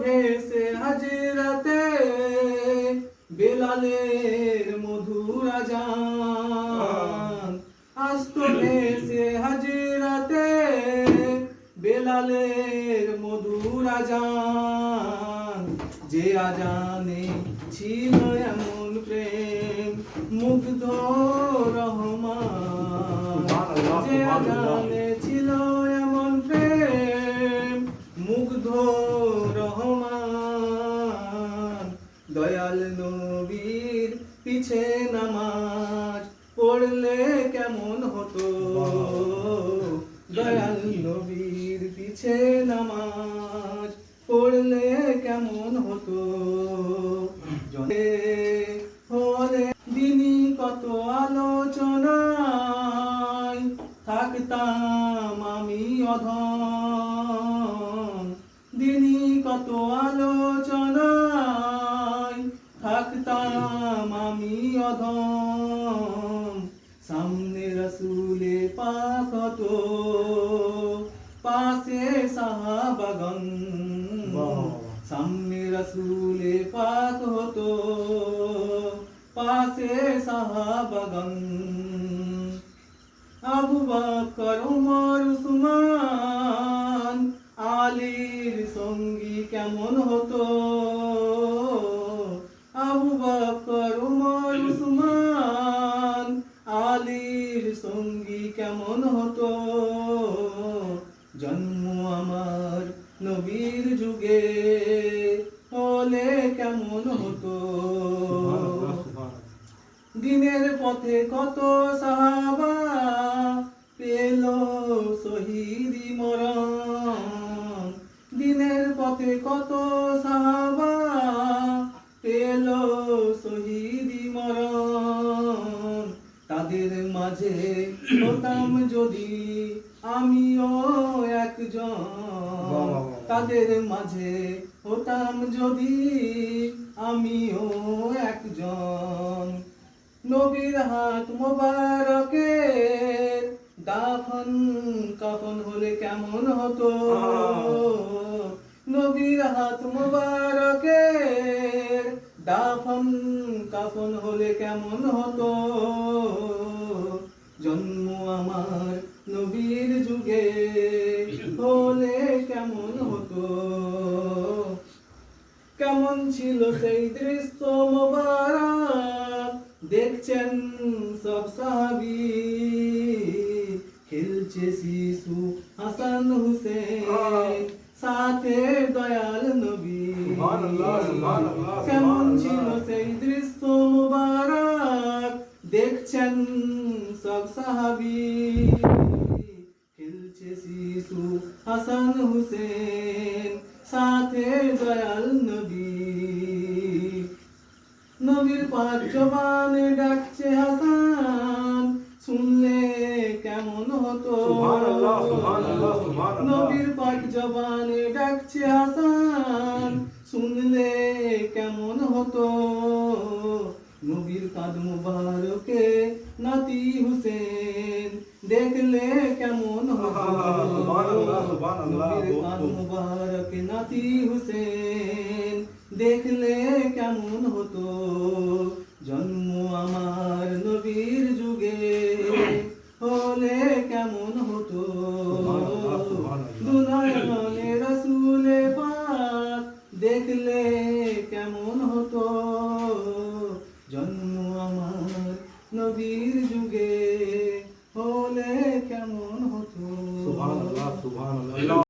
ভেসে হাজরাতে বেলালের মধুর আজান, আসতো ভেসে হাজরাতে বেলালের মধুর আজান। যে আজানে ছিল এমন প্রেম মুগ্ধ রহমান, যে আজানে ছিল এমন প্রেম মুগ্ধ রহমান। দয়াল নবীর পিছে নামাজ পড়লে কেমন হতো, দয়াল নবীর পিছে নামাজ পড়লে কেমন হতো। হলে দিনই কত আলোচনায় থাকতাম আমি অধম, দিনই কত আলোচনায় থাকতাম আমি অধম। সামনে রসুলে পাক হতো, পাশে সাহাবাগণ, সামনে রসুলে পাক হতো, পাশে সাহাবাগণ। আবু বকর ওমর উসমান আলীর সঙ্গী কেমন হতো, আবু বকর ওমর উসমান আলীর সঙ্গী কেমন হতো। জন্ম আমার নবীর যুগে হলে কেমন হতো। দিনের পথে কত সাহাবা পেল শহীদি মরণ, দিনের পথে কত সাহাবা পেল শহীদি মরণ। তাদের মাঝে হতাম যদি আমিও একজন, তাদের মাঝে হতাম যদি আমিও একজন। নবীর হাত মোবারকে দাফন কাফন হলে কেমন হতো, নবীর হাত মোবারকে দাফন কাফন হলে কেমন হতো। জন্ম আমার নবীর যুগে হলে কেমন হতো। কেমন ছিল সেই দৃশ্য মোবারক দেখছেন সব সাহাবী, খেলছে শিশু হাসান হুসেন সাথে দয়াল নবী। কেমন ছিল সেই দৃশ্য মোবারক দেখছেন সব সাহাবী, খেলছে শিশু হাসান হুসেন সাথে দয়াল নবী। নবীর পাক জবানে ডাকছে হাসান শুনলে কেমন হতো, নবীর পাক জবানে ডাকছে হাসান শুনলে কেমন হতো। নবীর কাঁধ মুবারকে নাতি হুসেন দেখলে কেমন হতো, নবীর কাঁধ মুবারকে নাতি হুসেন দেখলে কেমন হতো। জন্ম আমার নবীর যুগে হলে কেমন হতো। দুনয়নে রসুলে পাক দেখলে কেমন হতো। জন্ম আমার নবীর যুগে হলে কেমন হতো। সুবহানাল্লাহ, সুবহানাল্লাহ।